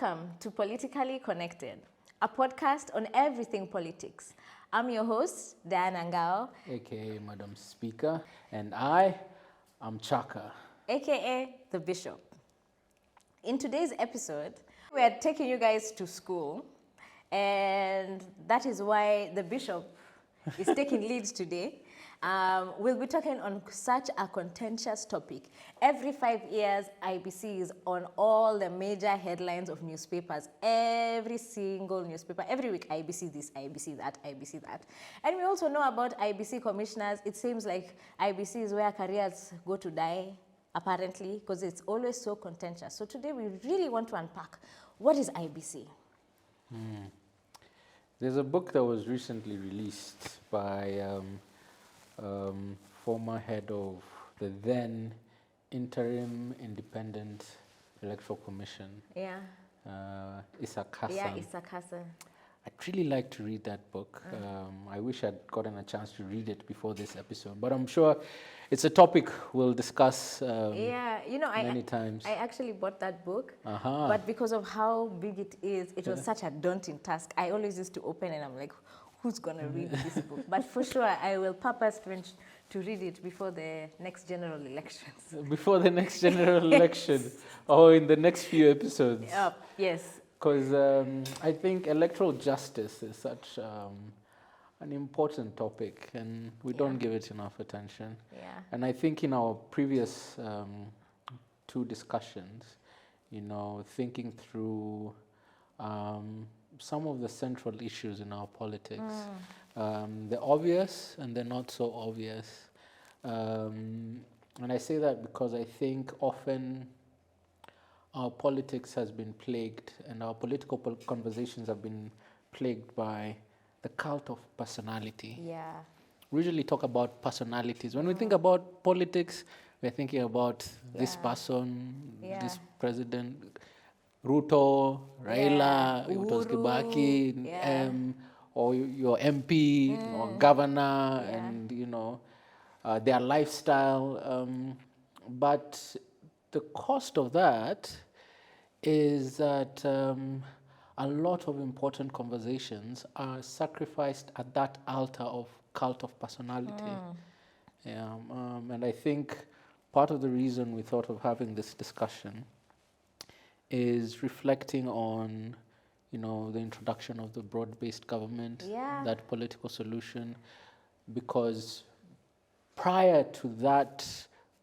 Welcome to Politikali Konekted, a podcast on everything politics. I'm your host, Diana Ngao, aka Madam Speaker, and I am Chaka, aka the Bishop. In today's episode, we are taking you guys to school, and that is why the Bishop is taking lead today. We'll be talking on such a contentious topic. Every 5 years, IEBC is on all the major headlines of newspapers. Every single newspaper, every week, IEBC this, IEBC that, IEBC that. And we also know about IEBC commissioners. It seems like IEBC is where careers go to die, apparently, because it's always so contentious. So today we really want to unpack, what is IEBC? There's a book that was recently released by former head of the then Interim Independent Electoral Commission, Isaac Yeah, Isaac Hassan. I'd really like to read that book. I wish I'd gotten a chance to read it before this episode, but I'm sure it's a topic we'll discuss many times. I actually bought that book, but because of how big it is, it was such a daunting task. I always used to open and I'm like, who's going to read this book? But for sure, I will purpose to read it before the next general elections. Before the next general election, or in the next few episodes. Yes. Because I think electoral justice is such an important topic, and we don't give it enough attention. Yeah. And I think in our previous two discussions, thinking through some of the central issues in our politics, the obvious and the not so obvious. And I say that because I think often our politics has been plagued, and our political conversations have been plagued by the cult of personality. Yeah. We usually talk about personalities. When we think about politics, we're thinking about this person, this president, Ruto, Raila, Uhuru, Kibaki, or your MP or governor, and their lifestyle. But the cost of that is that a lot of important conversations are sacrificed at that altar of cult of personality. And I think part of the reason we thought of having this discussion is reflecting on, the introduction of the broad-based government, that political solution, because prior to that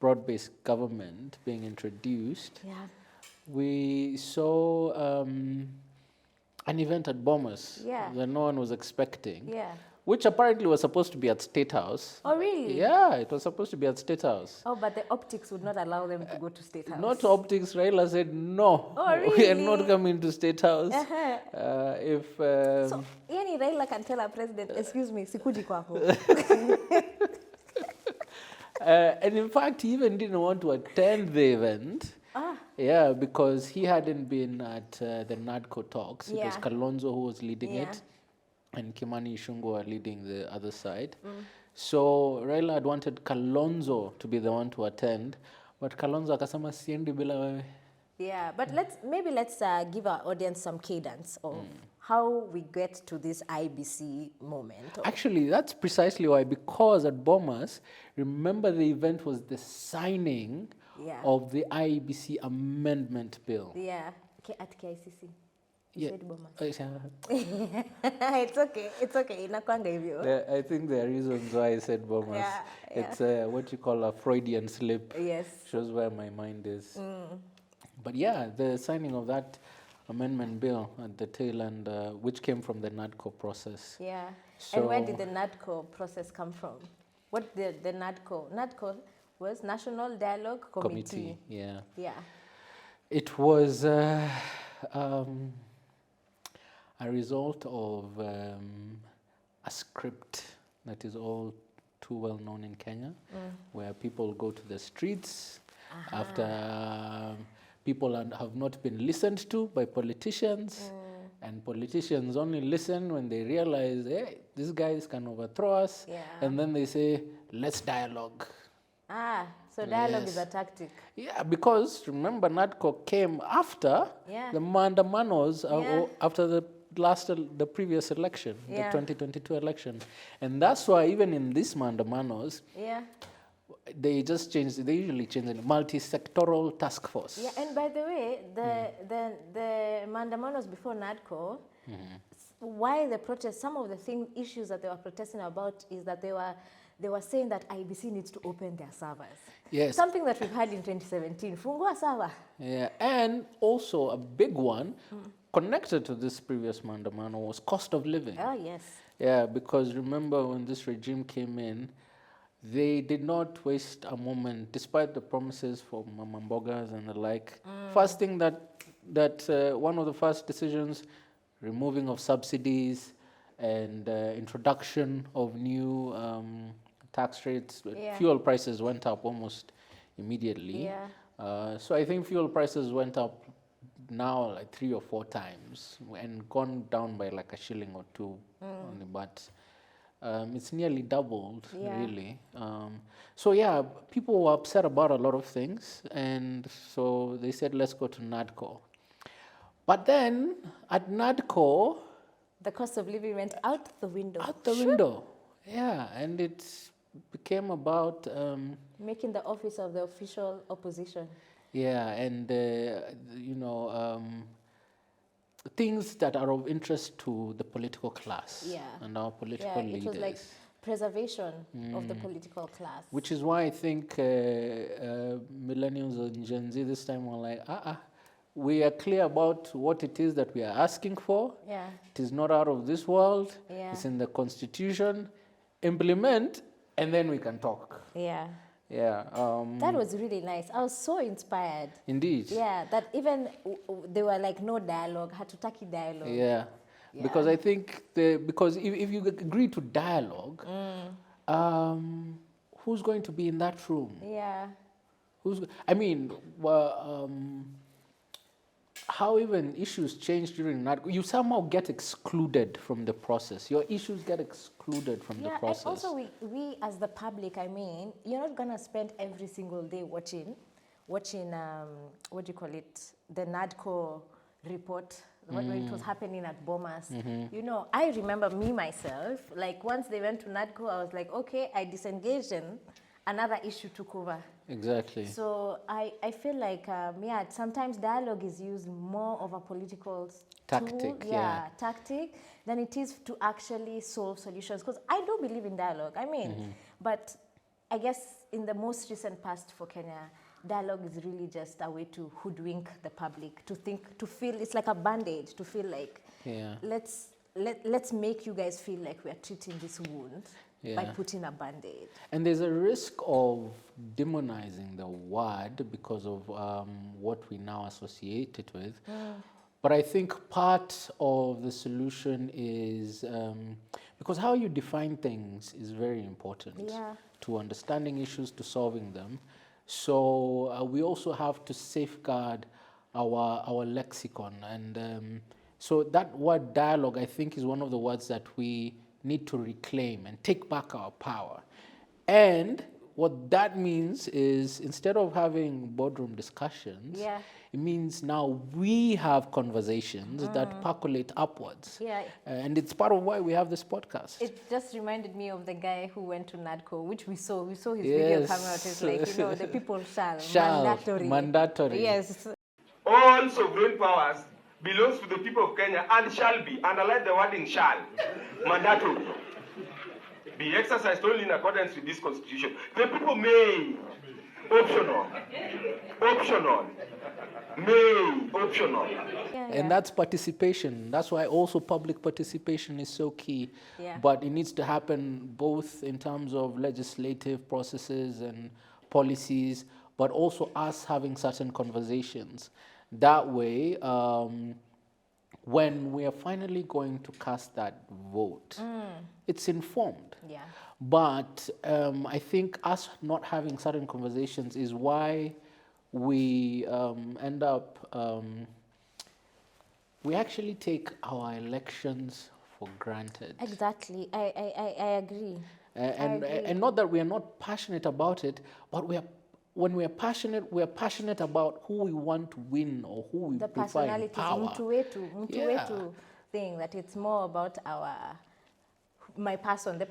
broad-based government being introduced, we saw an event at Bomas that no one was expecting, which apparently was supposed to be at State House. Oh, really? Yeah, it was supposed to be at State House. Oh, but the optics would not allow them to go to State House. Not optics. Raila said, no, really? We are not coming to State House. So, yani Raila can tell our president, excuse me, sikuji kwako. And in fact, he even didn't want to attend the event. Because he hadn't been at the NADCO talks. It was Kalonzo who was leading it, and Kimani Ichung'wah were leading the other side. So Raila had wanted Kalonzo to be the one to attend, but Kalonzo akasema siendi bila wewe. Yeah, but let's give our audience some cadence of how we get to this IEBC moment. Actually, that's precisely why, because at Bomas, remember the event was the signing of the IEBC amendment bill. Yeah, at KICC. You said Bomas. It's okay. Inakwanga hivyo. I think there are reasons why I said Bomas. It's what you call a Freudian slip. Yes. Shows where my mind is. But the signing of that amendment bill at the tail end, which came from the NADCO process. Yeah. So, and where did the NADCO process come from? What did the NADCO? NADCO was National Dialogue Committee. Yeah. It was a result of a script that is all too well known in Kenya, where people go to the streets after people have not been listened to by politicians, and politicians only listen when they realize, hey, these guys can overthrow us, and then they say, let's dialogue. So dialogue Yes. is a tactic. Yeah, because remember, NADCO came after the Mandamanos, after the previous election, the 2022 election. And that's why even in this Mandamanos, they just changed, they usually change it, multi-sectoral task force. Yeah, and by the way, the Mandamanos before NADCO, why the protest, some of the issues that they were protesting about is that they were saying that IEBC needs to open their servers. Yes. Something that we've had in 2017. Fungua server. Yeah, and also a big one connected to this previous Mandamano was cost of living. Oh, yes. Yeah, because remember when this regime came in, they did not waste a moment, despite the promises for Mamambogas and the like. First thing one of the first decisions, removing of subsidies and introduction of new tax rates. Fuel prices went up almost immediately. So I think fuel prices went up now like 3 or 4 times and gone down by like a shilling or 2 only, but it's nearly doubled, really. So yeah, people were upset about a lot of things, and so they said, let's go to NADCO. But then at NADCO, the cost of living went out the window. Out the window, yeah, and it became about making the office of the official opposition. Yeah, and things that are of interest to the political class and our political leaders. It was like preservation of the political class. Which is why I think millennials and Gen Z this time were like, we are clear about what it is that we are asking for. It is not out of this world. It's in the Constitution. Implement, and then we can talk. That was really nice. I was so inspired. Indeed. Yeah, that even they were like, no dialogue, hatutaki dialogue. Yeah. Because I think, because if you agree to dialogue, who's going to be in that room? How even issues change during that, you somehow get excluded from the process. Your issues get excluded from the process. And also we as the public, you're not going to spend every single day watching, what do you call it, the NADCO report, when it was happening at Bomas. I remember me, myself, like once they went to NADCO, I was like, okay, I disengaged and another issue took over. Exactly. So I feel like, sometimes dialogue is used more of a political tactic, tactic than it is to actually solve solutions. Because I do believe in dialogue. But I guess in the most recent past for Kenya, dialogue is really just a way to hoodwink the public, to feel it's like a band-aid, to feel like, let's make you guys feel like we are treating this wound by putting a band-aid. And there's a risk of demonizing the word because of what we now associate it with. But I think part of the solution is, because how you define things is very important to understanding issues, to solving them. So we also have to safeguard our lexicon. And so that word dialogue, I think, is one of the words that we need to reclaim and take back our power. And what that means is, instead of having boardroom discussions, it means now we have conversations that percolate upwards. And it's part of why we have this podcast. It just reminded me of the guy who went to NADCO, which we saw his video coming out. It's like, the people shall. Mandatory. Yes. All sovereign powers belongs to the people of Kenya and shall be, underline the word in shall, mandatory, be exercised only in accordance with this constitution. The people may, optional, may, optional. And that's participation. That's why also public participation is so key. But it needs to happen both in terms of legislative processes and policies, but also us having certain conversations. That way, when we are finally going to cast that vote, it's informed. But I think us not having certain conversations is why we end up, we actually take our elections for granted. Exactly. I agree. And not that we are not passionate about it, but when we are passionate about who we want to win or who we the prefer in personalities, power. mtu wetu thing, that it's more about my person, the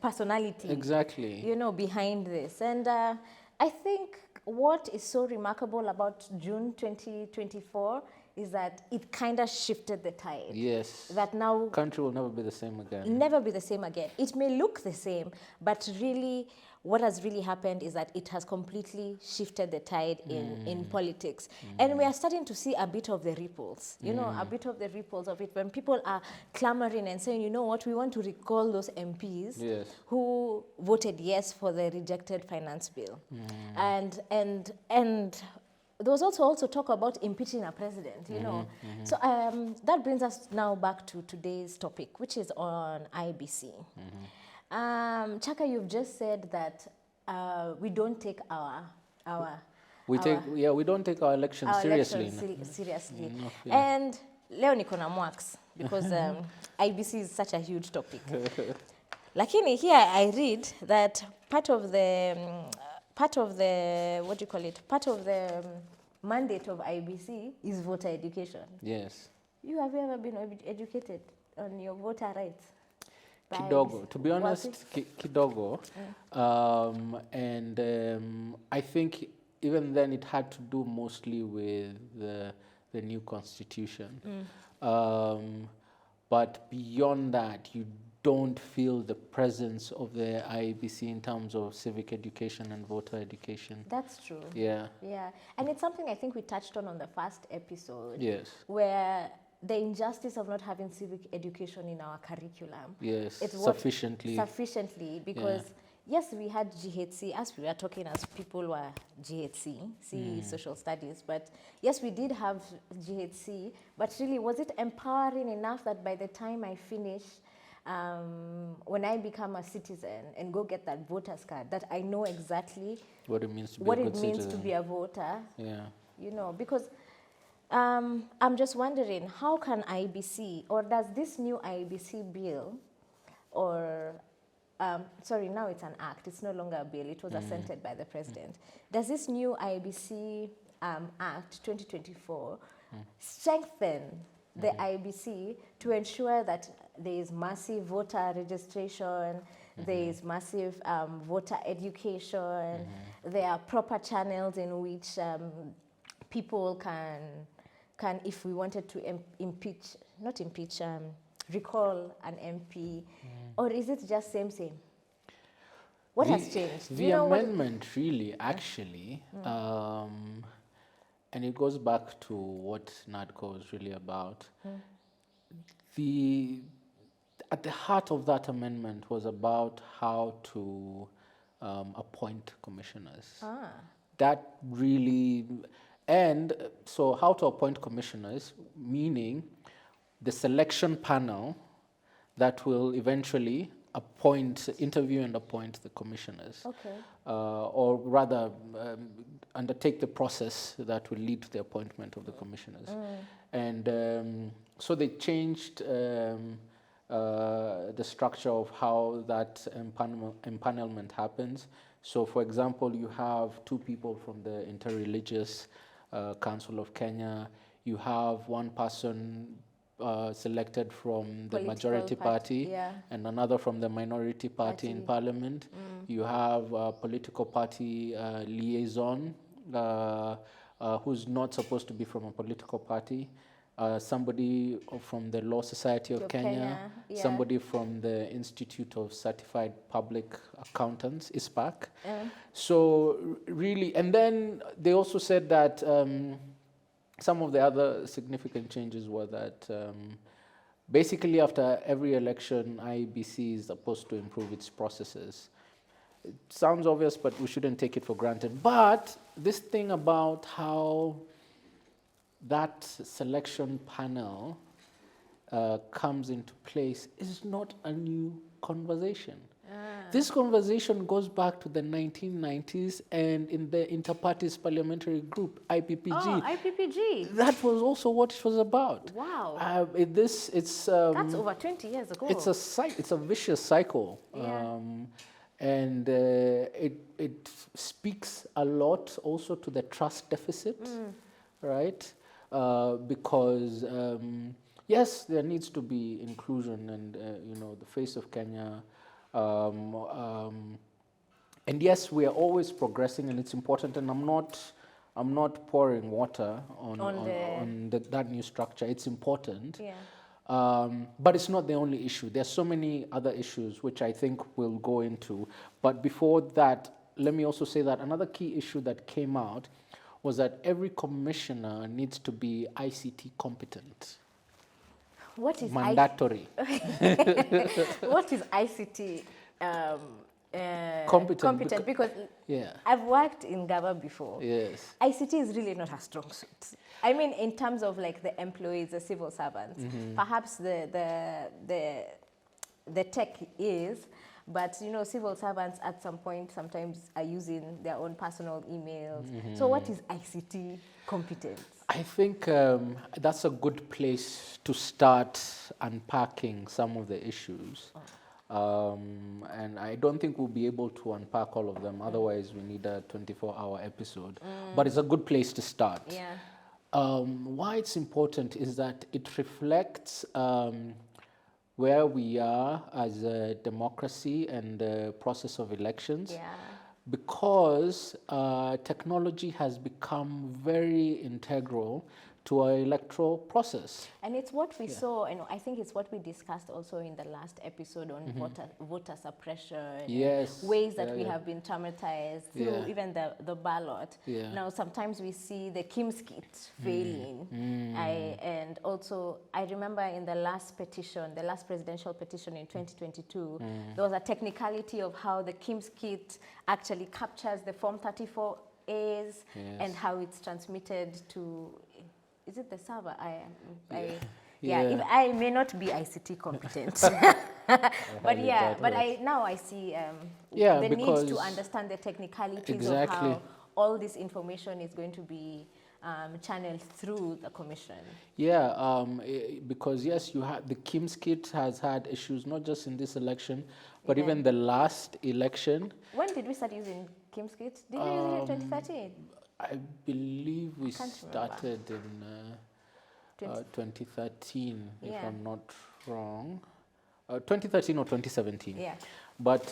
personality. Exactly. You know, behind this. And I think what is so remarkable about June 2024 is that it kind of shifted the tide. Yes. That now country will never be the same again. Never be the same again. It may look the same, but really what has really happened is that it has completely shifted the tide in politics. And we are starting to see a bit of the ripples, you know, a bit of the ripples of it when people are clamoring and saying, you know what, we want to recall those MPs who voted yes for the rejected finance bill. And there was also talk about impeaching a president, you know. So that brings us now back to today's topic, which is on IEBC. Chaka, you've just said that we don't take we don't take our elections seriously. Seriously. And leo niko na mwax because IEBC is such a huge topic. Lakini here I read that part of the mandate of IEBC is voter education. Yes. Have you ever been educated on your voter rights? Kidogo, to be honest, kidogo. I think even then it had to do mostly with the new constitution. But beyond that, you don't feel the presence of the IEBC in terms of civic education and voter education. That's true. Yeah. Yeah. And it's something I think we touched on the first episode. Yes. Where the injustice of not having civic education in our curriculum. Yes, Sufficiently, because yes, we had GHC, as we were talking as people were GHC, social studies, but yes, we did have GHC, but really, was it empowering enough that by the time I finish, when I become a citizen and go get that voter's card, that I know exactly what it means to be a voter? Yeah. You know, because I'm just wondering, how can IEBC, or does this new IEBC bill, or, sorry, now it's an act, it's no longer a bill, it was assented by the president. Does this new IEBC Act 2024 strengthen the IEBC to ensure that there is massive voter registration, there is massive voter education, there are proper channels in which people can, if we wanted to recall an MP, or is it just same? What has changed? The amendment really, actually, and it goes back to what NADCO is really about. At the heart of that amendment was about how to appoint commissioners. That really... And so how to appoint commissioners, meaning the selection panel that will eventually interview and appoint the commissioners. Okay. Or rather, undertake the process that will lead to the appointment of the commissioners. And so they changed the structure of how that empanelment happens. So for example, you have 2 people from the Interreligious Council of Kenya. You have 1 person selected from the majority party and another from the minority party in parliament. You have a political party liaison who's not supposed to be from a political party. Somebody from the Law Society of Kenya, somebody from the Institute of Certified Public Accountants, ISPAC. So really, and then they also said that some of the other significant changes were that basically after every election, IEBC is supposed to improve its processes. It sounds obvious, but we shouldn't take it for granted. But this thing about how that selection panel comes into place is not a new conversation. This conversation goes back to the 1990s and in the Inter-Parties Parliamentary Group, IPPG. Oh, IPPG. That was also what it was about. Wow. It's That's over 20 years ago. it's a vicious cycle. Yeah. And it speaks a lot also to the trust deficit, right? Because yes, there needs to be inclusion and the face of Kenya. And yes, we are always progressing, and it's important. And I'm not pouring water on that new structure. It's important. Yeah. But it's not the only issue. There's so many other issues which I think we'll go into. But before that, let me also say that another key issue that came out was that every commissioner needs to be ICT competent. What is mandatory? What is ICT competent? Because I've worked in Ngao before. Yes. ICT is really not a strong suit. I mean, in terms of like the employees, the civil servants, perhaps the tech is, but civil servants at some point sometimes are using their own personal emails. So what is ICT competence? I think that's a good place to start unpacking some of the issues. And I don't think we'll be able to unpack all of them. Otherwise, we need a 24-hour episode. But it's a good place to start. Yeah. Why it's important is that it reflects where we are as a democracy and the process of elections. Yeah. Because technology has become very integral to our electoral process. And it's what we saw, and I think it's what we discussed also in the last episode on voter suppression, yes. ways that we have been traumatized through even the ballot. Yeah. Now, sometimes we see the Kim's kit failing. And also, I remember in the last petition, the last presidential petition in 2022, there was a technicality of how the Kim's kit actually captures the Form 34As and how it's transmitted to... Is it the server? If I may not be ICT competent, but now I see the need to understand the technicalities of how all this information is going to be channeled through the commission. Yeah, because yes, you have the Kim's kit has had issues not just in this election, but even the last election. When did we start using Kim's kit? Did we use it in 2013? I believe we started in 2013, if I'm not wrong. 2013 or 2017. Yeah. But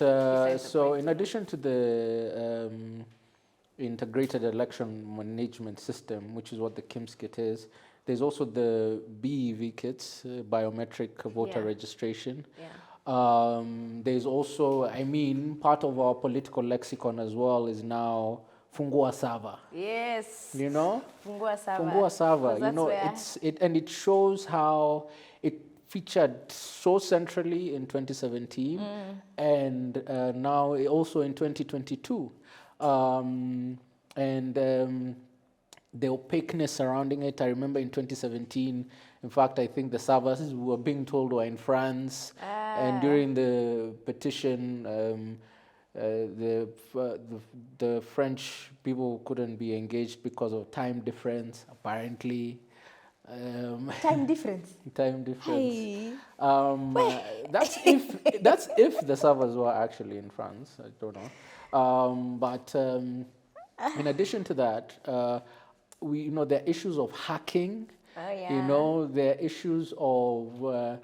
so in addition to the integrated election management system, which is what the KIMS kit is, there's also the BEV kits, biometric voter registration. Yeah. There's also, I mean, part of our political lexicon as well is now Fungua Sava. Yes. You know? Fungua Sava. Fungua Sava. You know, it shows how it featured so centrally in 2017 and now also in 2022. The opaqueness surrounding it, I remember in 2017, in fact, I think the servers we were being told were in France, and during the petition, the French people couldn't be engaged because of time difference, apparently. Time difference. Time difference. Hey. That's if the servers were actually in France. I don't know. But in addition to that, there are issues of hacking. Oh, yeah. You know, there are issues of,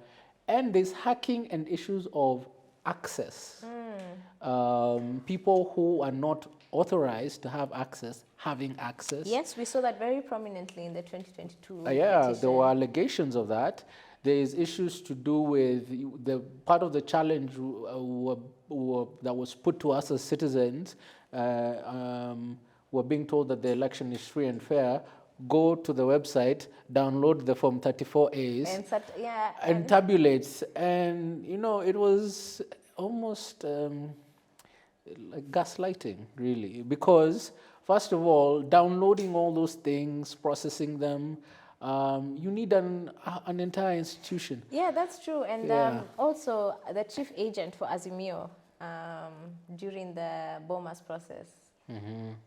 and there's hacking and issues of access. People who are not authorized to have access, having access. Yes, we saw that very prominently in the 2022 petition. There were allegations of that. There is issues to do with the part of the challenge that was put to us as citizens. We're being told that the election is free and fair. Go to the website, download the Form 34As, and tabulates. And, it was almost like gaslighting, really. Because, first of all, downloading all those things, processing them, you need an entire institution. Yeah, that's true. And also, the chief agent for Azimio, during the Bomas process.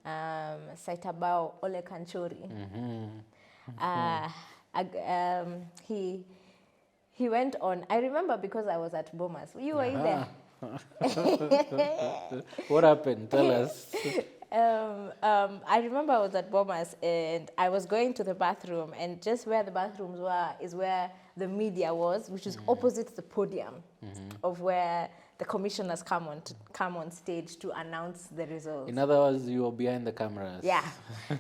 Saitabao Ole Kanchori. He went on. I remember because I was at Bomas. You were there. What happened? Tell us. I remember I was at Bomas and I was going to the bathroom, and just where the bathrooms were is where the media was, which is opposite the podium of where the commissioners come on stage to announce the results. In other words, you were behind the cameras. Yeah.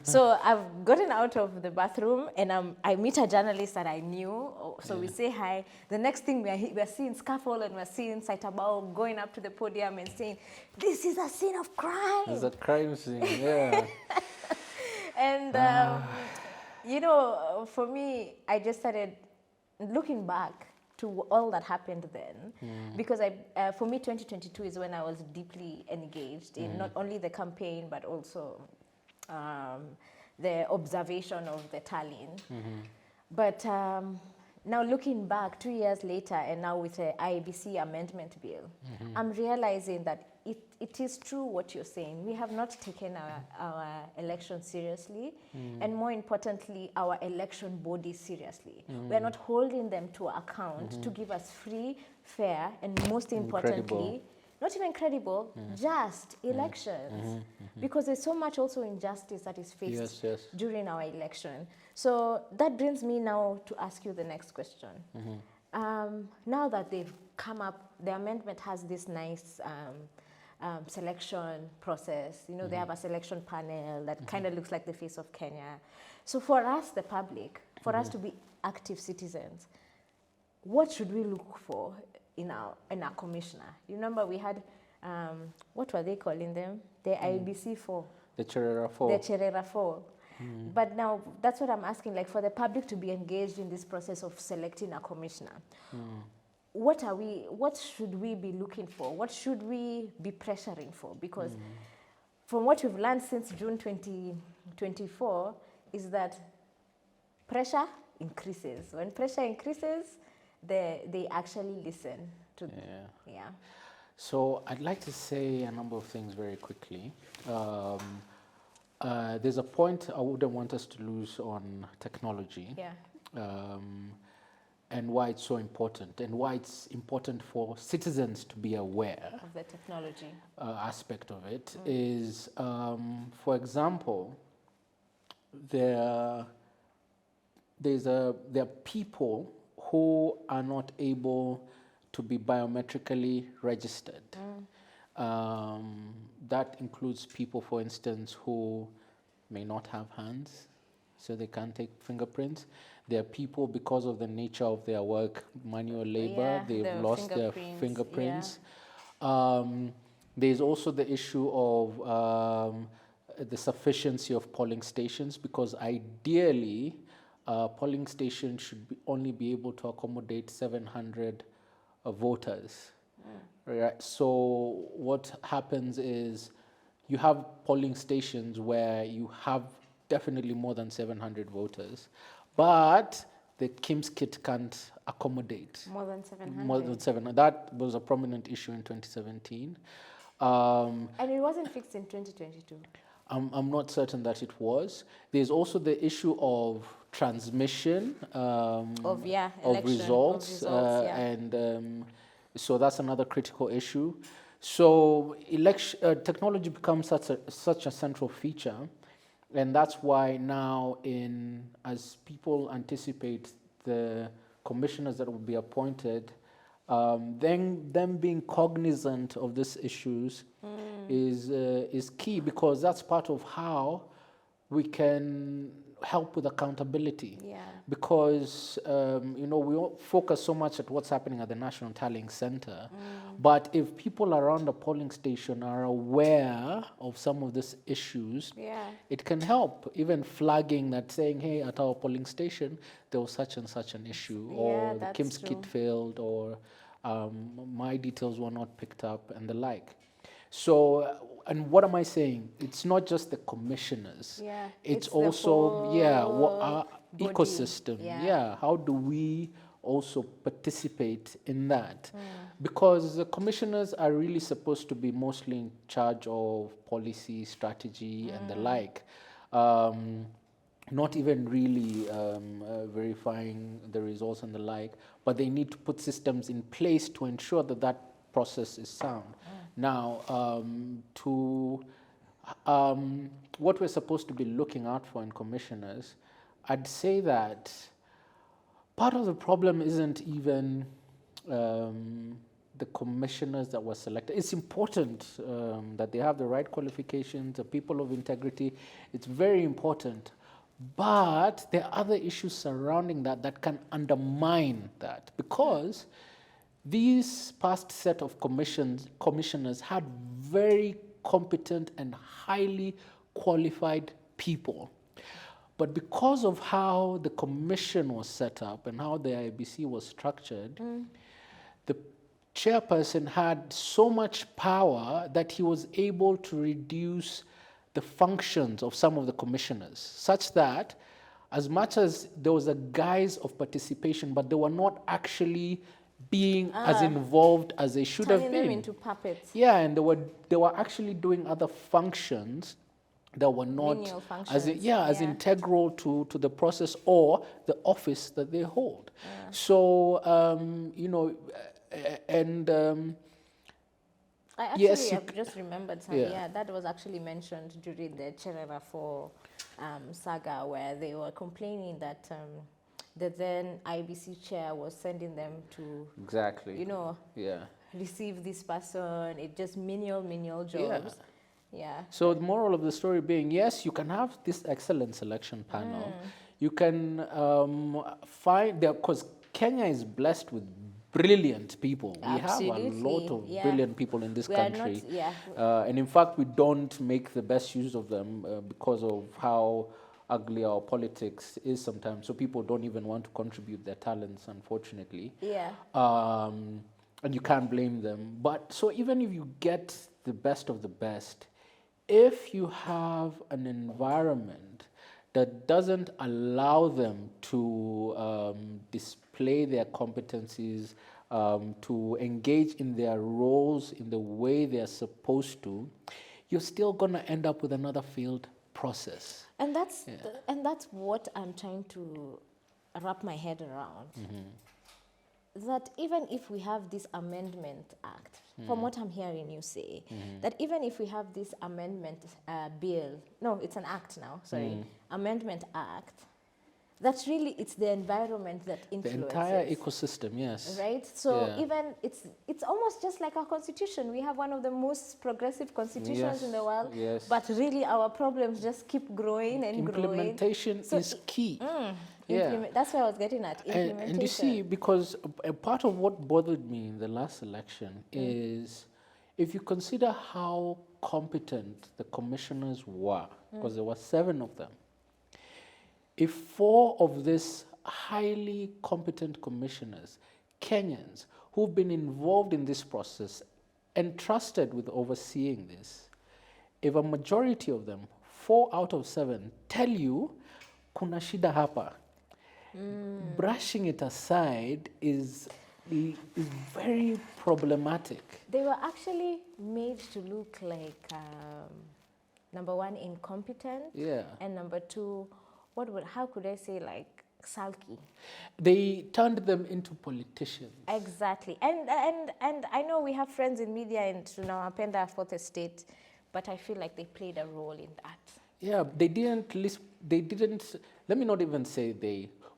So I've gotten out of the bathroom and I meet a journalist that I knew. So we say hi. The next thing we're seeing Scaffold, and we're seeing Saitabao going up to the podium and saying, "This is a scene of crime." It's a crime scene, yeah. And, you know, for me, I just started looking back to all that happened then, because for me 2022 is when I was deeply engaged in not only the campaign but also the observation of the tallying. But now looking back 2 years later, and now with the IEBC amendment bill, I'm realizing that it is true what you're saying. We have not taken our election seriously, and more importantly, our election bodies seriously. We are not holding them to account to give us free, fair, and most importantly, not even credible, just elections. Because there's so much also injustice that is faced during our election. So that brings me now to ask you the next question. Now that they've come up, the amendment has this nice selection process. You know, they have a selection panel that kind of looks like the face of Kenya. So for us, the public, for us to be active citizens, what should we look for in our commissioner? You remember we had, what were they calling them? The IEBC 4. The Cherera 4. The Cherera 4. But now that's what I'm asking, like for the public to be engaged in this process of selecting a commissioner. What should we be looking for? What should we be pressuring for? Because from what we've learned since June 2024 is that pressure increases. When pressure increases, they actually listen to yeah. So I'd like to say a number of things very quickly. There's a point I wouldn't want us to lose on technology. And why it's so important, and why it's important for citizens to be aware of the technology aspect of it is, for example, there are people who are not able to be biometrically registered. That includes people, for instance, who may not have hands, so they can't take fingerprints. There are people, because of the nature of their work, manual labor, they've lost their fingerprints. There's also the issue of the sufficiency of polling stations, because ideally, polling stations should only be able to accommodate 700 voters. Right? So what happens is you have polling stations where you have definitely more than 700 voters, but the KIMS kit can't accommodate more than 700. More than 700. That was a prominent issue in 2017. And it wasn't fixed in 2022. I'm not certain that it was. There's also the issue of transmission of results, and so that's another critical issue. So technology becomes such a central feature. And that's why now, as people anticipate the commissioners that will be appointed, then them being cognizant of these issues is key, because that's part of how we can help with accountability. Because we all focus so much at what's happening at the National Tallying Center, but if people around the polling station are aware of some of these issues, it can help. Even flagging that, saying, hey, at our polling station there was such and such an issue, or the KIMS kit failed, or my details were not picked up, and the like. So, and what am I saying? It's not just the commissioners. It's also, our ecosystem. How do we also participate in that, because the commissioners are really supposed to be mostly in charge of policy, strategy, and the like. Not even really verifying the results and the like, but they need to put systems in place to ensure that that process is sound. Now, what we're supposed to be looking out for in commissioners, I'd say that part of the problem isn't even the commissioners that were selected. It's important that they have the right qualifications, the people of integrity. It's very important. But there are other issues surrounding that that can undermine that, because these past set of commissioners had very competent and highly qualified people. But because of how the commission was set up and how the IEBC was structured, the chairperson had so much power that he was able to reduce the functions of some of the commissioners, such that as much as there was a guise of participation, but they were not actually being as involved as they should have been. Turning them into puppets. Yeah, and they were actually doing other functions that were not as integral to the process or the office that they hold. So I've just remembered something. Yeah, that was actually mentioned during the Cherera 4 saga, where they were complaining that the then IEBC chair was sending them to receive this person. It just menial jobs. Yeah. So the moral of the story being, yes, you can have this excellent selection panel. You can find there, because Kenya is blessed with brilliant people. Absolutely. We have a lot of brilliant people in this country. And in fact, we don't make the best use of them because of how ugly our politics is sometimes. So people don't even want to contribute their talents, unfortunately. And you can't blame them. But so even if you get the best of the best, if you have an environment that doesn't allow them to display their competencies, to engage in their roles in the way they're supposed to, you're still going to end up with another failed process. And that's what I'm trying to wrap my head around. That even if we have this Amendment Act, from what I'm hearing you say, that even if we have this amendment bill, no, it's an act now, sorry, Amendment Act, that's really, it's the environment that influences. The entire ecosystem, yes. Right? So even, it's almost just like our constitution. We have one of the most progressive constitutions in the world, but really our problems just keep growing and growing. Implementation is key. That's what I was getting at, implementation. And you see, because a part of what bothered me in the last election is, if you consider how competent the commissioners were, because there were 7 of them, if 4 of these highly competent commissioners, Kenyans, who've been involved in this process, entrusted with overseeing this, if a majority of them, 4 out of 7, tell you, kuna shida hapa, brushing it aside is very problematic. They were actually made to look like, number 1, incompetent, and number 2, how could I say, like, sulky? They turned them into politicians. Exactly. And I know we have friends in media and tunawapenda Oɓsessed, but I feel like they played a role in that. Yeah, they didn't, let me not even say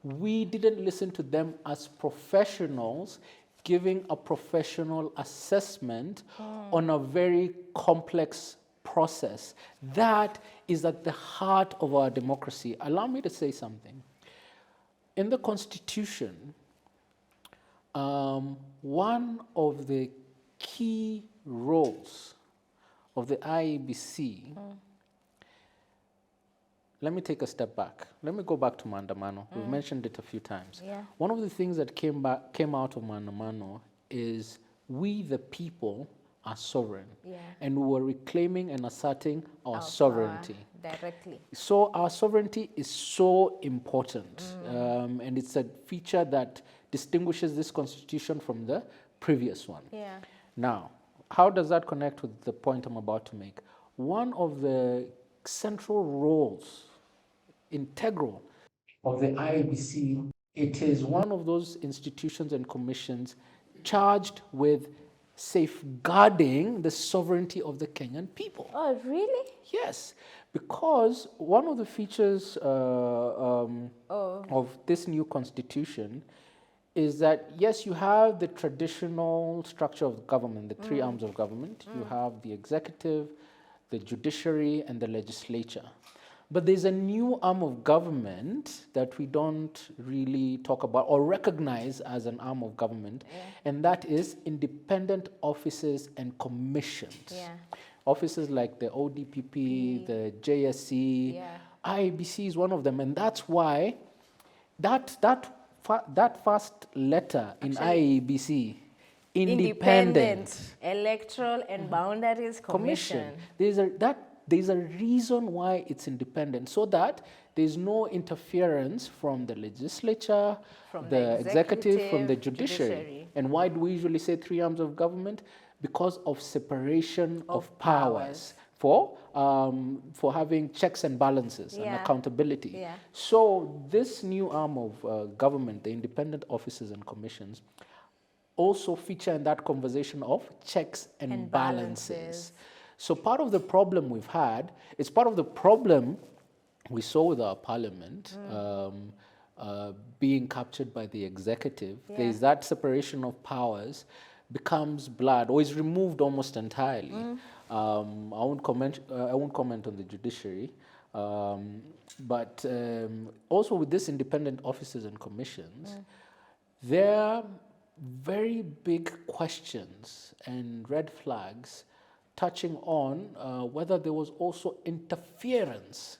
we didn't listen to them as professionals giving a professional assessment on a very complex process. That is at the heart of our democracy. Allow me to say something. In the Constitution, one of the key roles of the IEBC, let me take a step back. Let me go back to Maandamano. We've mentioned it a few times. One of the things that came out of Maandamano is we, the people, are sovereign. Yeah. And we were reclaiming and asserting our sovereignty. Directly. So our sovereignty is so important. And it's a feature that distinguishes this constitution from the previous one. Yeah. Now, how does that connect with the point I'm about to make? One of the central roles, integral, of the IEBC, it is one of those institutions and commissions charged with safeguarding the sovereignty of the Kenyan people. Oh, really? Yes, because one of the features of this new constitution is that, yes, you have the traditional structure of government, the three arms of government. You have the executive, the judiciary, and the legislature. But there's a new arm of government that we don't really talk about or recognize as an arm of government, and that is independent offices and commissions. Yeah. Offices like the ODPP, the JSC, IEBC is one of them, and that's why that first letter in IEBC, Independent Electoral and Boundaries Commission. There's a reason why it's independent, so that there's no interference from the legislature, From the the executive, from the executive, judiciary. judiciary. And why do we usually say three arms of government? Because of separation of powers. For having checks and balances and accountability. Yeah. So this new arm of government, the independent offices and commissions, also feature in that conversation of checks and balances. So part of the problem we've had, it's part of the problem we saw with our parliament being captured by the executive. There's that separation of powers becomes blurred or is removed almost entirely. I won't comment on the judiciary, but also with this independent offices and commissions, there are very big questions and red flags touching on whether there was also interference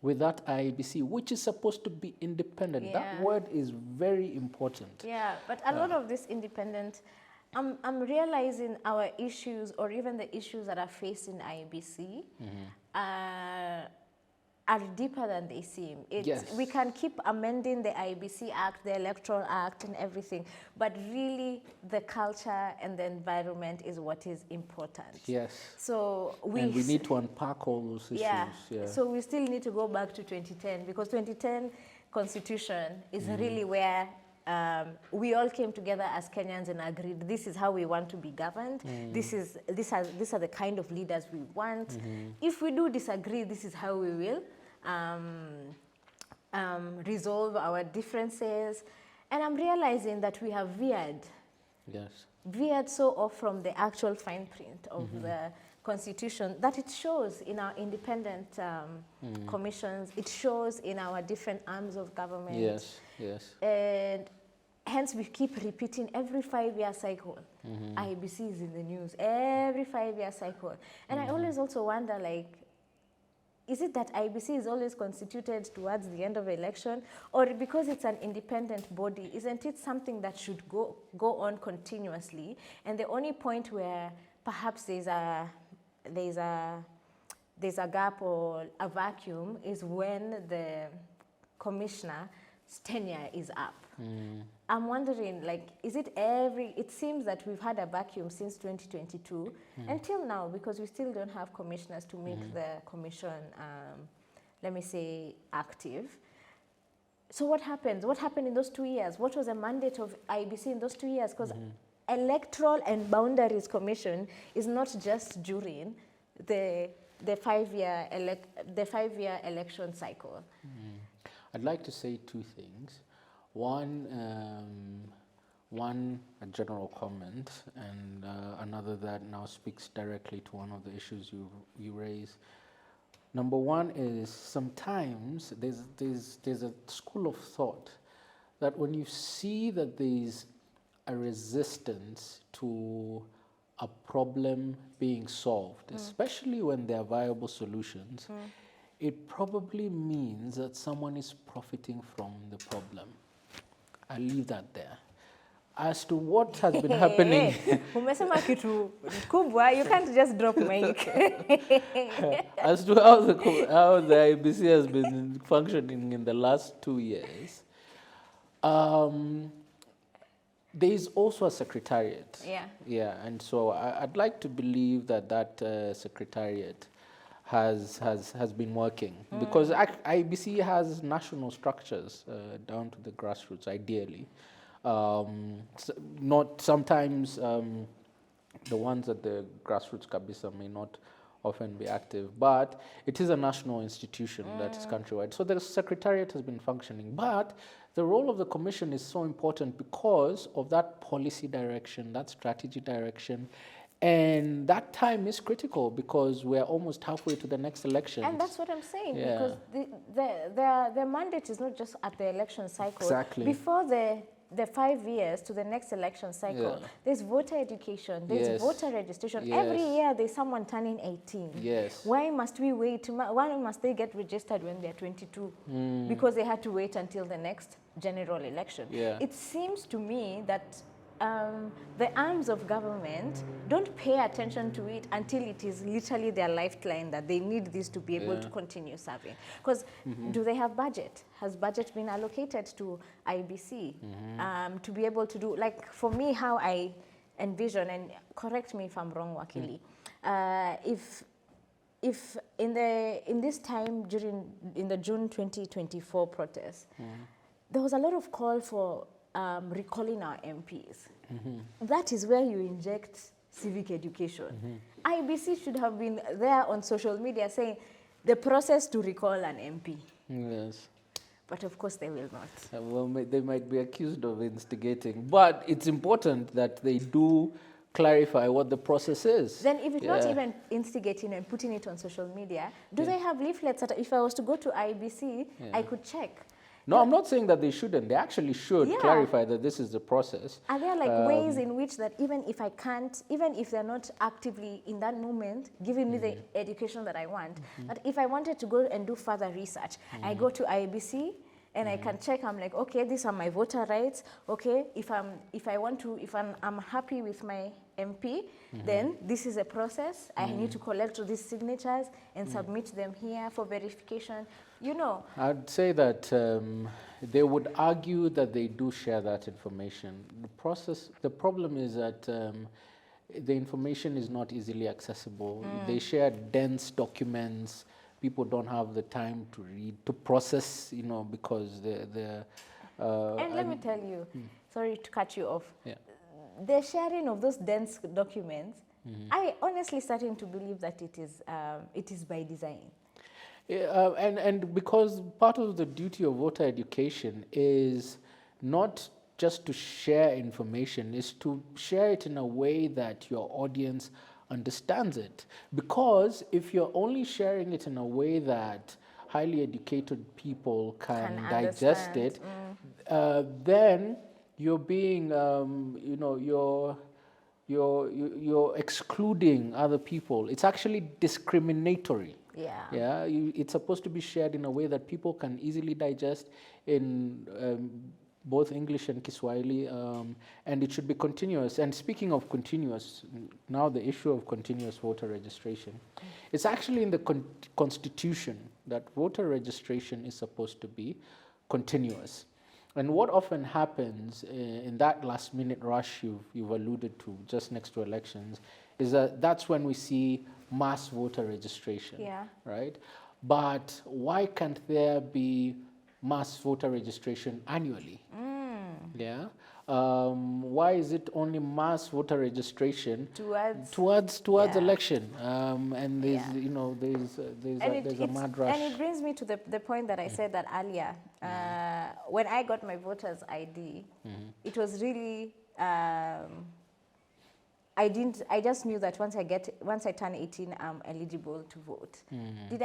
with that IEBC, which is supposed to be independent. Yeah. That word is very important. Yeah, but a lot of this independent, I'm realizing our issues, or even the issues that are faced in IEBC, are deeper than they seem. We can keep amending the IEBC Act, the Electoral Act, and everything, but really the culture and the environment is what is important. Yes. So we need to unpack all those issues. Yeah. So we still need to go back to 2010, because 2010 Constitution is really where we all came together as Kenyans and agreed this is how we want to be governed. These are the kind of leaders we want. If we do disagree, this is how we will resolve our differences. And I'm realizing that we have veered so off from the actual fine print of the Constitution that it shows in our independent commissions, it shows in our different arms of government. Yes. And hence we keep repeating every 5-year cycle. IEBC is in the news every 5-year cycle. And I always also wonder, like, is it that IEBC is always constituted towards the end of the election, or because it's an independent body, isn't it something that should go on continuously? And the only point where perhaps there's a gap or a vacuum is when the commissioner's tenure is up. I'm wondering, like, is it it seems that we've had a vacuum since 2022 until now, because we still don't have commissioners to make the commission, let me say, active. So what happened? What happened in those 2 years? What was the mandate of IEBC in those 2 years? Because Electoral and Boundaries Commission is not just during the 5-year election cycle. I'd like to say two things. One, a general comment, and another that now speaks directly to one of the issues you raise. Number one is sometimes there's a school of thought that when you see that there's a resistance to a problem being solved, especially when there are viable solutions, it probably means that someone is profiting from the problem. I'll leave that there. as to what has been happening. Umesema kitu kubwa, you can't just drop mic. As to how the IEBC has been functioning in the last 2 years, there is also a secretariat. Yeah. Yeah, and so I'd like to believe that secretariat has been working because IEBC has national structures down to the grassroots, ideally. Not sometimes the ones at the grassroots kabisa may not often be active, but it is a national institution that is countrywide. So the secretariat has been functioning, but the role of the commission is so important because of that policy direction, that strategy direction, and that time is critical because we're almost halfway to the next election. And that's what I'm saying, Yeah. because their mandate is not just at the election cycle. Exactly. Before the 5 years to the next election cycle, Yeah. there's voter education, there's Yes. voter registration. Yes. Every year there's someone turning 18. Yes. Why must we wait? Why must they get registered when they're 22? Because they had to wait until the next general election. Yeah. It seems to me that the arms of government don't pay attention to it until it is literally their lifeline that they need this to be able to continue serving. Because do they have budget? Has budget been allocated to IBC to be able to do, like for me, how I envision, and correct me if I'm wrong, Wakili, if in this time in the June 2024 protests, there was a lot of call for recalling our MPs. That is where you inject civic education. IBC should have been there on social media saying the process to recall an MP. Yes. But of course they will not. Well, they might be accused of instigating, but it's important that they do clarify what the process is. Then if it's not even instigating and putting it on social media, do they have leaflets that if I was to go to IBC, I could check? No, I'm not saying that they shouldn't. They actually should clarify that this is the process. Are there like ways in which that even if I can't, even if they're not actively in that moment giving me the education that I want, that if I wanted to go and do further research, I go to IBC and I can check, I'm like, okay, these are my voter rights. Okay, if I'm happy with my MP, then this is a process. I need to collect these signatures and submit them here for verification. You know. I'd say that they would argue that they do share that information. The problem is that the information is not easily accessible. They share dense documents. People don't have the time to read, to process, you know, because they're and let me tell you, sorry to cut you off. Yeah. The sharing of those dense documents, I honestly starting to believe that it is by design. Yeah, and because part of the duty of voter education is not just to share information, is to share it in a way that your audience understands it. Because if you're only sharing it in a way that highly educated people can digest it, then you're being, you know, you're excluding other people. It's actually discriminatory. Yeah. Yeah. It's supposed to be shared in a way that people can easily digest in both English and Kiswahili, and it should be continuous. And speaking of continuous, now the issue of continuous voter registration, it's actually in the Constitution that voter registration is supposed to be continuous. And what often happens in that last minute rush you've alluded to just next to elections is that that's when we see mass voter registration, right? But why can't there be mass voter registration annually? Yeah. Why is it only mass voter registration towards election? And there's there's a mad rush. And it brings me to the point that I said that earlier. When I got my voter's ID, it was really I just knew that once I turn 18, I'm eligible to vote. Did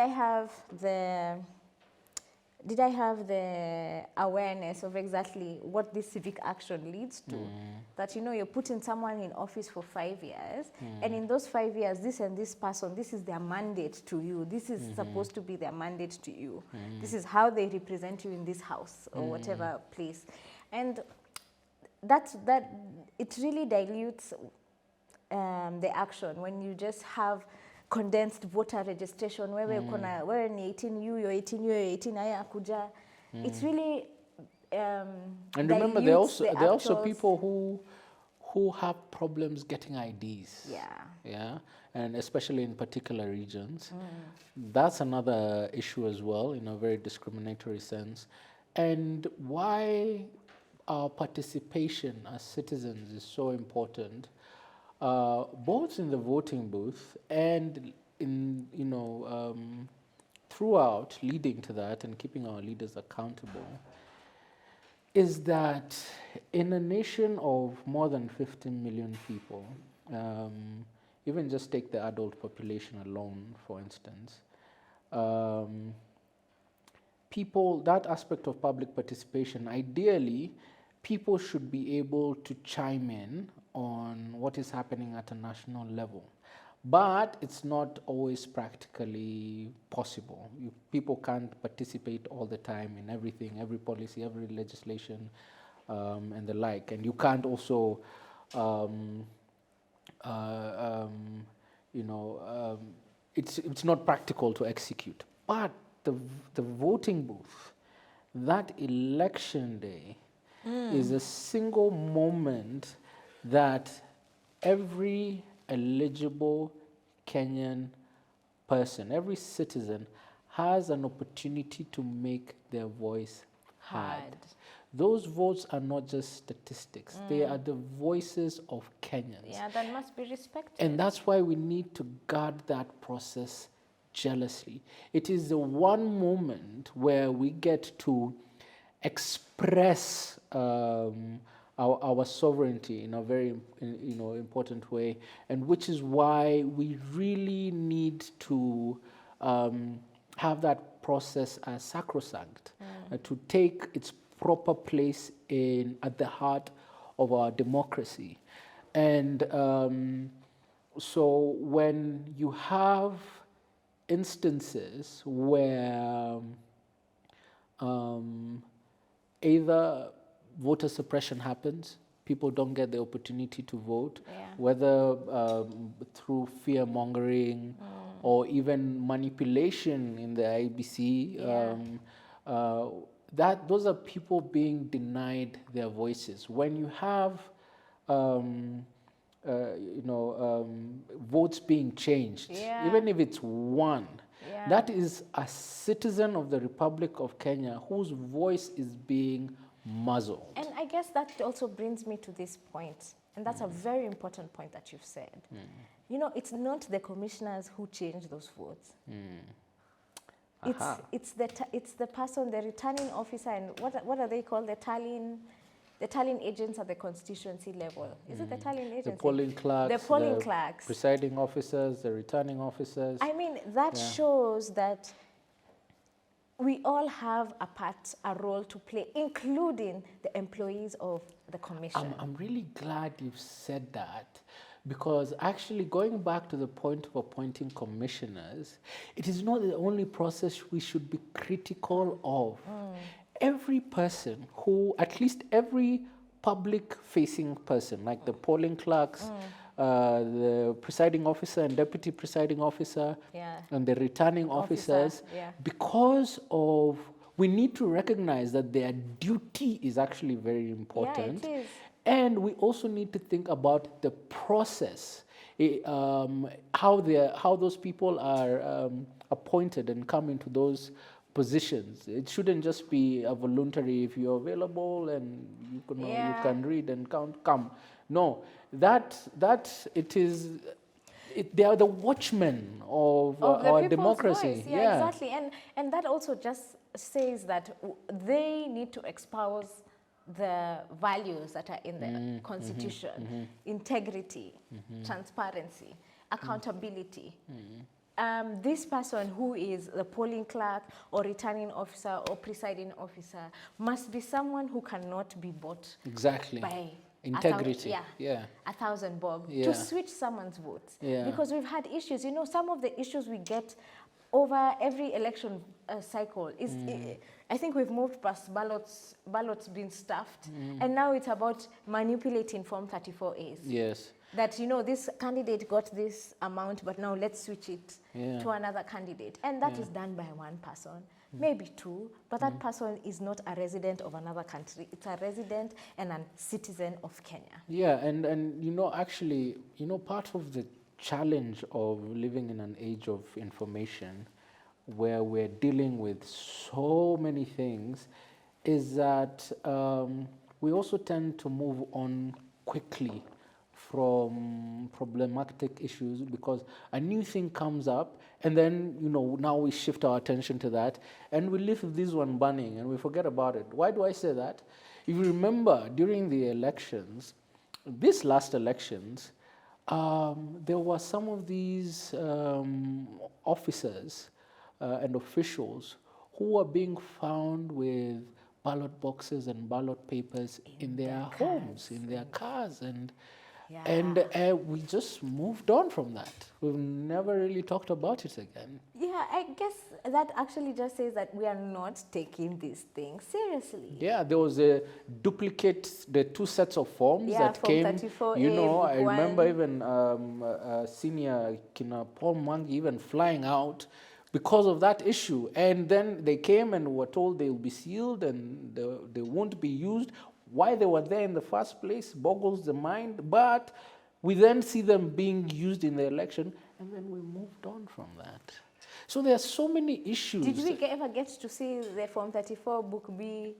I have the awareness of exactly what this civic action leads to? That, you know, you're putting someone in office for 5 years, and in those 5 years, this and this person, this is their mandate to you. This is supposed to be their mandate to you. This is how they represent you in this house or whatever place. And that it really dilutes the action when you just have condensed voter registration wewe wewe ni 18 you're 18 you're 18 haya kuja. It's really and remember there are also people who have problems getting IDs. Yeah, and especially in particular regions. That's another issue as well, in a very discriminatory sense. And why our participation as citizens is so important, both in the voting booth and in, throughout, leading to that and keeping our leaders accountable, is that in a nation of more than 15 million people, even just take the adult population alone, for instance, people, that aspect of public participation, ideally, people should be able to chime in on what is happening at a national level. But it's not always practically possible. People can't participate all the time in everything, every policy, every legislation, and the like. And you can't also, it's not practical to execute. But the voting booth, that election day, is a single moment that every eligible Kenyan person, every citizen, has an opportunity to make their voice heard. Those votes are not just statistics. They are the voices of Kenyans. Yeah, that must be respected. And that's why we need to guard that process jealously. It is the one moment where we get to express our sovereignty in a very important way, and which is why we really need to have that process as sacrosanct, to take its proper place at the heart of our democracy. And so when you have instances where either voter suppression happens, people don't get the opportunity to vote, whether through fear-mongering or even manipulation in the IEBC, those are people being denied their voices. When you have votes being changed, even if it's one, that is a citizen of the Republic of Kenya whose voice is being muzzled. And I guess that also brings me to this point, and that's a very important point that you've said. It's not the commissioners who change those votes. It's the person, the returning officer, and what are they called? The tallying agents at the constituency level. Is it the tallying agency? The polling clerks. The polling clerks. Presiding officers, the returning officers. I mean, that shows that we all have a role to play, including the employees of the commission. I'm really glad you've said that, because actually going back to the point of appointing commissioners, it is not the only process we should be critical of. Every person at least every public-facing person, like the polling clerks, the presiding officer and deputy presiding officer, and the returning officers, because of, we need to recognize that their duty is actually very important. Yeah, it is. And we also need to think about the process, how those people are appointed and come into those positions. It shouldn't just be a voluntary, if you're available and you can read and count, come. No, they are the watchmen of our democracy. Voice. Yeah, exactly. And that also just says that they need to espouse the values that are in the Constitution: integrity, transparency, accountability. This person who is the polling clerk or returning officer or presiding officer must be someone who cannot be bought by integrity. 1,000 bob to switch someone's votes. Because we've had issues. Some of the issues we get over every election cycle. I think we've moved past ballots being stuffed, and now it's about manipulating Form 34As. Yes. That, you know, this candidate got this amount, but now let's switch it to another candidate. And that is done by one person, maybe two, but that person is not a resident of another country. It's a resident and a citizen of Kenya. Yeah, and you know, actually, you know, part of the challenge of living in an age of information where we're dealing with so many things is that we also tend to move on quickly from problematic issues because a new thing comes up and then, you know, now we shift our attention to that and we leave this one burning and we forget about it. Why do I say that? If you remember, during the elections, these last elections, there were some of these officers and officials who were being found with ballot boxes and ballot papers in their homes, in their cars, and we just moved on from that. We've never really talked about it again. Yeah, I guess that actually just says that we are not taking these things seriously. Yeah, there was a duplicate, the two sets of forms that Form came. 34A, you know, I one. remember even senior Kina Paul Mangi even flying out because of that issue. And then they came and were told they will be sealed and they won't be used. Why they were there in the first place boggles the mind. But we then see them being used in the election, and then we moved on from that. So there are so many issues. Did we ever get to see the Form 34 Book B?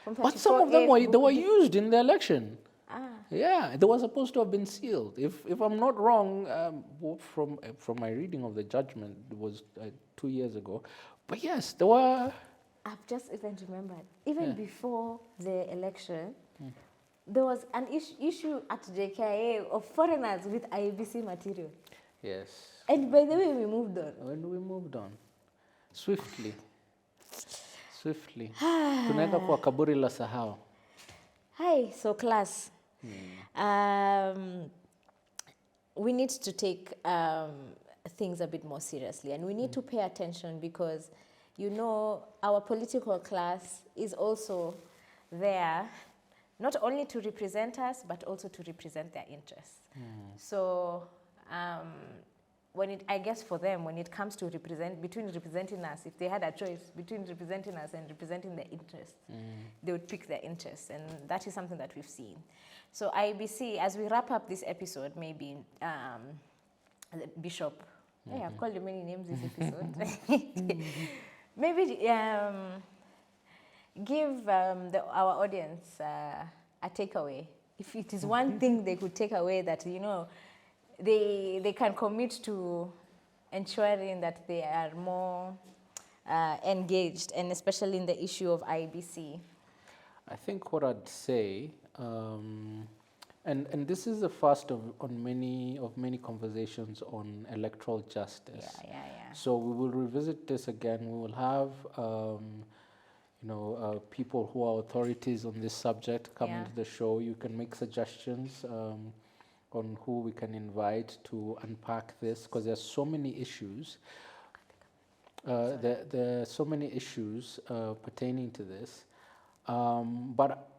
But some of them were used in the election. Ah. Yeah, they were supposed to have been sealed. If I'm not wrong, from my reading of the judgment, it was 2 years ago. But yes, there were. I've just even remembered, even before the election, there was an issue at JKIA of foreigners with IEBC material. Yes. And by the way, we moved on. When we moved on, swiftly. Tunaweka kwa kaburi la sahau. Hi, so class. We need to take things a bit more seriously, and we need to pay attention because, you know, our political class is also there not only to represent us, but also to represent their interests. So I guess for them, when it comes to representing us, if they had a choice between representing us and representing their interests, they would pick their interests, and that is something that we've seen. So IEBC, as we wrap up this episode, maybe the Bishop, hey, I've called you many names this episode. Maybe give our audience a takeaway. If it is one thing they could take away that, you know, they can commit to ensuring that they are more engaged, and especially in the issue of IEBC. I think what I'd say, and this is the first of many conversations on electoral justice. Yeah. So we will revisit this again. We will have people who are authorities on this subject come into the show. You can make suggestions on who we can invite to unpack this, because there's so many issues. There are so many issues pertaining to this. But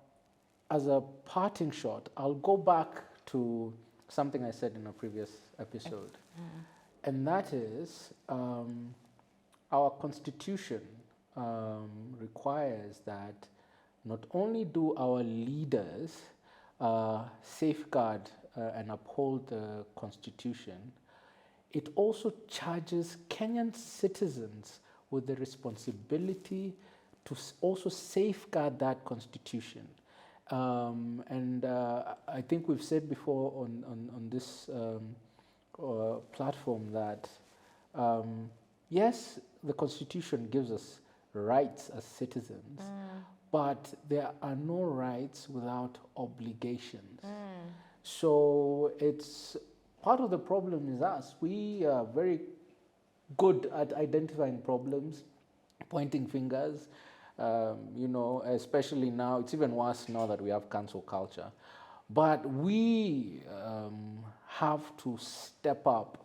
as a parting shot, I'll go back to something I said in a previous episode. And that is, our constitution requires that not only do our leaders safeguard and uphold the constitution, it also charges Kenyan citizens with the responsibility to also safeguard that constitution. I think we've said before on this platform that yes, the constitution gives us rights as citizens, but there are no rights without obligations. So it's part of the problem is us. We are very good at identifying problems, pointing fingers, especially now. It's even worse now that we have cancel culture. But we have to step up.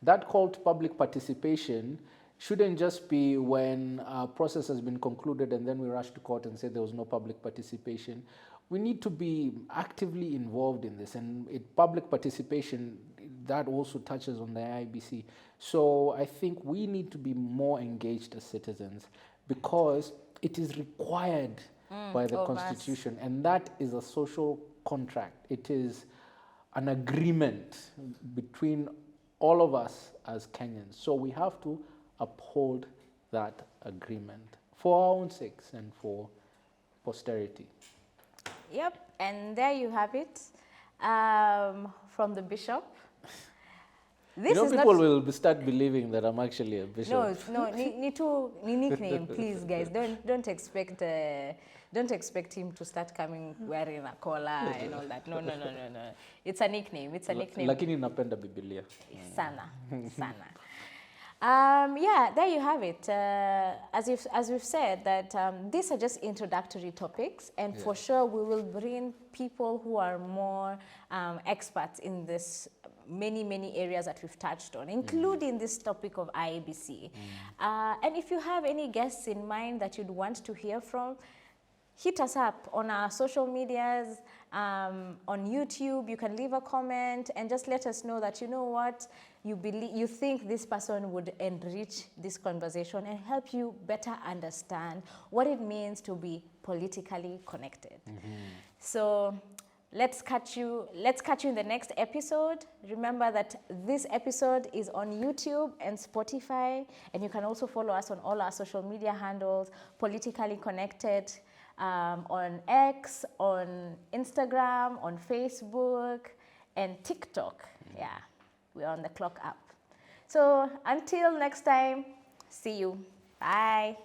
That call to public participation shouldn't just be when a process has been concluded and then we rush to court and say there was no public participation. We need to be actively involved in this, and public participation, that also touches on the IEBC. So I think we need to be more engaged as citizens, because it is required by the Constitution, and that is a social contract. It is an agreement between all of us as Kenyans. So we have to uphold that agreement for our own sakes and for posterity. Yep, and there you have it from the bishop. This is people will start believing that I'm actually a bishop. No, nickname, please, guys. Don't expect him to start coming wearing a collar and all that. No. It's a nickname. It's a nickname. Lakini napenda Biblia. Sana. Yeah, there you have it. As we've said, that these are just introductory topics, and for sure we will bring people who are more experts in this many areas that we've touched on, including this topic of IEBC. And if you have any guests in mind that you'd want to hear from, hit us up on our social medias, on YouTube. You can leave a comment and just let us know that, you know what, you think this person would enrich this conversation and help you better understand what it means to be politically connected. So let's catch you in the next episode. Remember that this episode is on YouTube and Spotify, and you can also follow us on all our social media handles, Politikali Connected, on X, on Instagram, on Facebook, and TikTok. Yeah, we're on the Clock app. So until next time, see you. Bye.